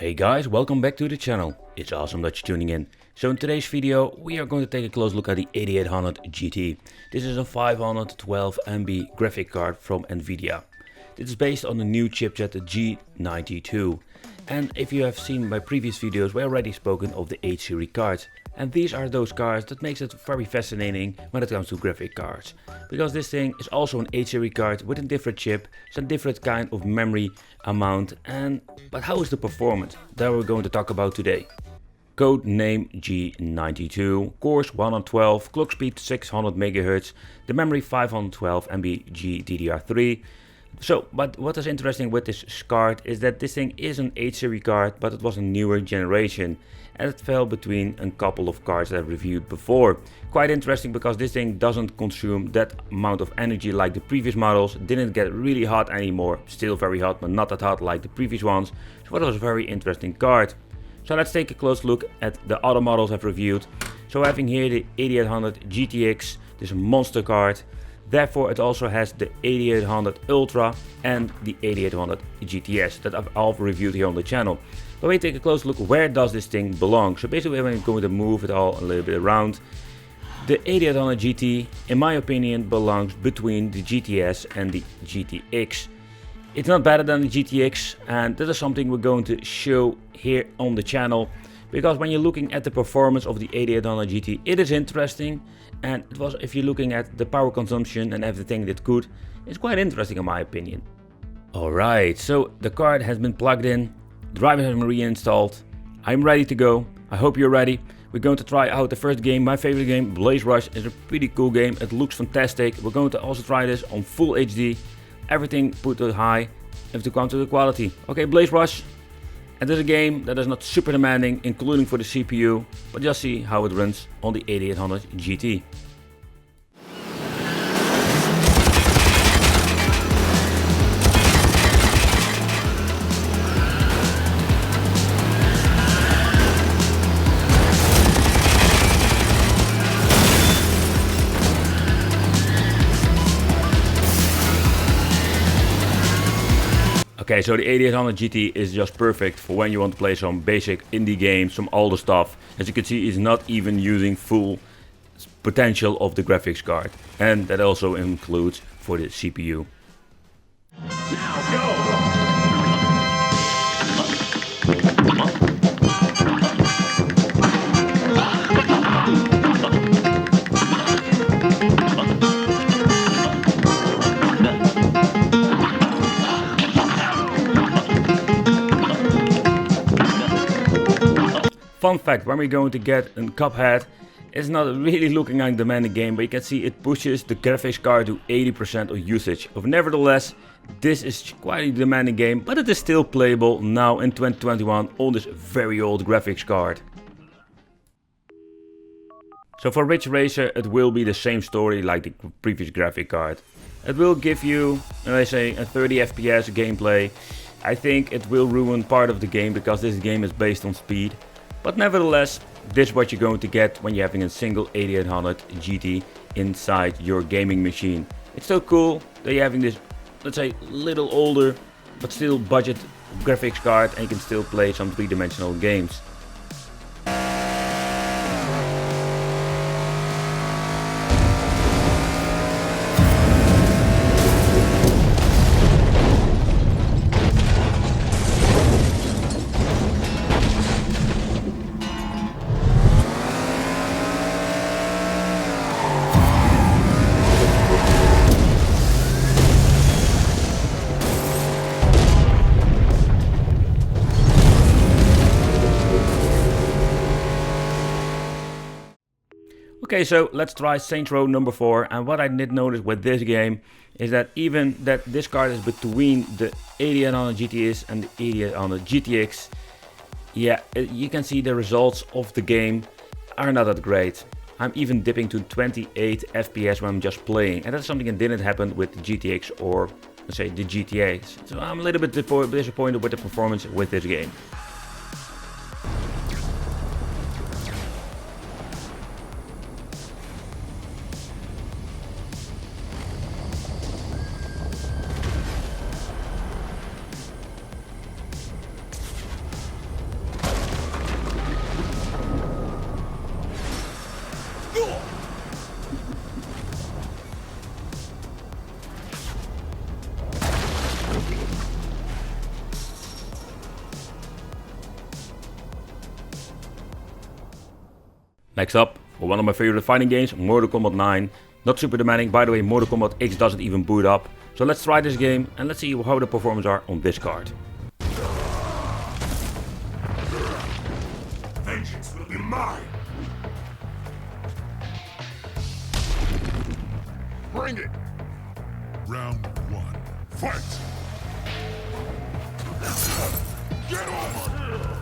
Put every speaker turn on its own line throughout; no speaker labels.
Hey guys, welcome back to the channel. It's awesome that you're tuning in. So in today's video we are going to take a close look at the 8800 GT. This is a 512 MB graphic card from Nvidia. This is based on the new chipset the G92. And if you have seen my previous videos, we already spoken of the 8 series cards. And these are those cards that makes it very fascinating when it comes to graphic cards. Because this thing is also an 8 series card with a different chip, it's a different kind of memory amount. But how is the performance? That we're going to talk about today. Code name G92, cores 112, clock speed 600 MHz, the memory 512 MB GDDR3. But what is interesting with this card is that this thing is an 8 series card, but it was a newer generation. And it fell between a couple of cards that I reviewed before. Quite interesting because this thing doesn't consume that amount of energy like the previous models. Didn't get really hot anymore. Still very hot, but not that hot like the previous ones. So it was a very interesting card. So let's take a close look at the other models I've reviewed. So having here the 8800 GTX, this monster card. Therefore it also has the 8800 Ultra and the 8800 GTS that I've all reviewed here on the channel. But we take a close look, where does this thing belong? So basically we're going to move it all a little bit around. The 8800 GT, in my opinion, belongs between the GTS and the GTX. It's not better than the GTX, and that is something we're going to show here on the channel. Because when you're looking at the performance of the 8800 GT, it is interesting. And it was, if you're looking at the power consumption and everything that could, it's quite interesting in my opinion. Alright, so the card has been plugged in, the driver has been reinstalled, I'm ready to go, I hope you're ready. We're going to try out the first game, my favorite game, Blaze Rush. Is a pretty cool game, it looks fantastic. We're going to also try this on full HD, everything put to high, if to come to the quality. Okay, Blaze Rush. And this is a game that is not super demanding, including for the CPU, but just see how it runs on the 8800 GT. Okay, so the 8800 GT is just perfect for when you want to play some basic indie games, some older stuff. As you can see, it's not even using full potential of the graphics card. And that also includes for the CPU. Now go! Fun fact, when we're going to get a Cuphead, it's not really looking like a demanding game, but you can see it pushes the graphics card to 80% of usage. Nevertheless, this is quite a demanding game, but it is still playable now in 2021 on this very old graphics card. So for Ridge Racer it will be the same story like the previous graphic card. It will give you, let's say, a 30 FPS gameplay. I think it will ruin part of the game because this game is based on speed. But nevertheless, this is what you're going to get when you're having a single 8800 GT inside your gaming machine. It's so cool that you're having this, let's say, little older but still budget graphics card, and you can still play some three-dimensional games. Okay, so let's try Saints Row number 4, and what I did notice with this game is that even that this card is between the 8800 GTS and the 8800 GTX, yeah, you can see the results of the game are not that great. I'm even dipping to 28 FPS when I'm just playing, and that's something that didn't happen with the GTX or, let's say, the GTAs. So I'm a little bit disappointed with the performance with this game. Next up, one of my favorite fighting games, Mortal Kombat 9. Not super demanding, by the way, Mortal Kombat X doesn't even boot up. So let's try this game and let's see how the performance are on this card.
Vengeance will be mine! Bring it! Round 1. Fight! Get over here!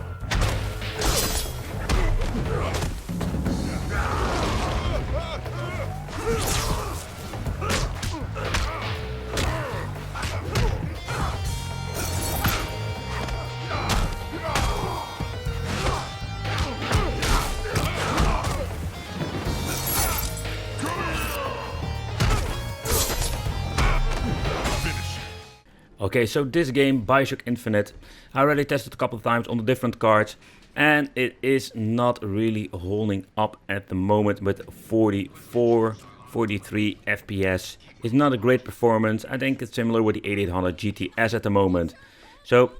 Okay, so this game, Bioshock Infinite, I already tested a couple of times on the different cards, and it is not really holding up at the moment with 44, 43 FPS. It's not a great performance. I think it's similar with the 8800 GTS at the moment. So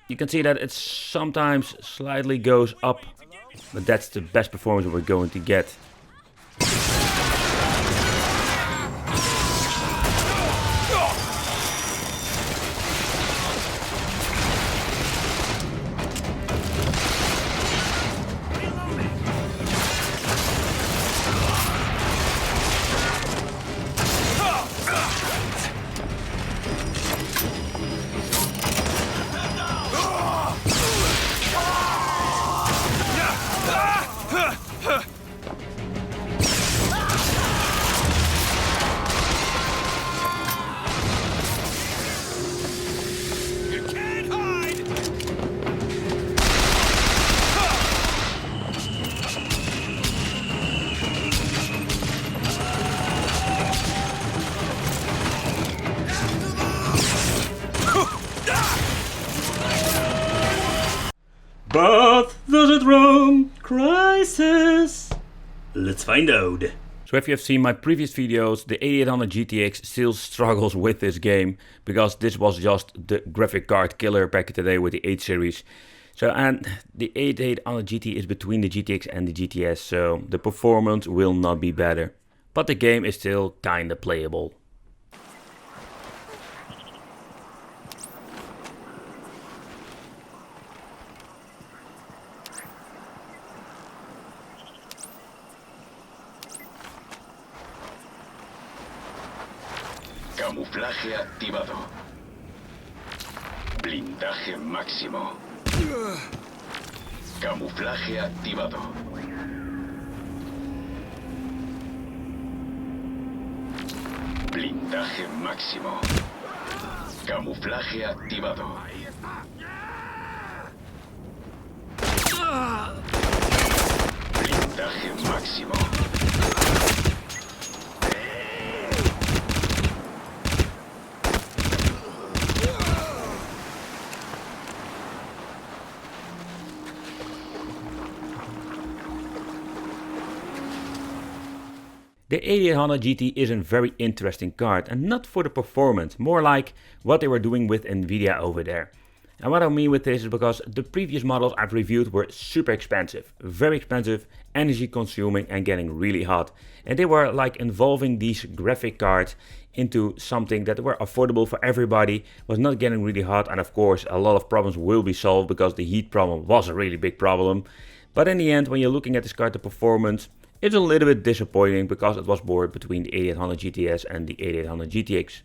you can see that it sometimes slightly goes up, but that's the best performance we're going to get. But does it run? Crisis! Let's find out. So if you have seen my previous videos, the 8800 GTX still struggles with this game, because this was just the graphic card killer back in the day with the 8 series. So, and the 8800 GT is between the GTX and the GTS, so the performance will not be better. But the game is still kinda playable.
Camuflaje activado. Blindaje máximo. Camuflaje activado. Blindaje máximo. Camuflaje activado. Blindaje máximo.
The 8800 GT is a very interesting card, and not for the performance, more like what they were doing with Nvidia over there. And what I mean with this is because the previous models I've reviewed were super expensive, very expensive, energy consuming and getting really hot. And they were like involving these graphic cards into something that were affordable for everybody, was not getting really hot, and of course a lot of problems will be solved because the heat problem was a really big problem. But in the end, when you're looking at this card, the performance, it's a little bit disappointing because it was bored between the 8800 GTS and the 8800 GTX.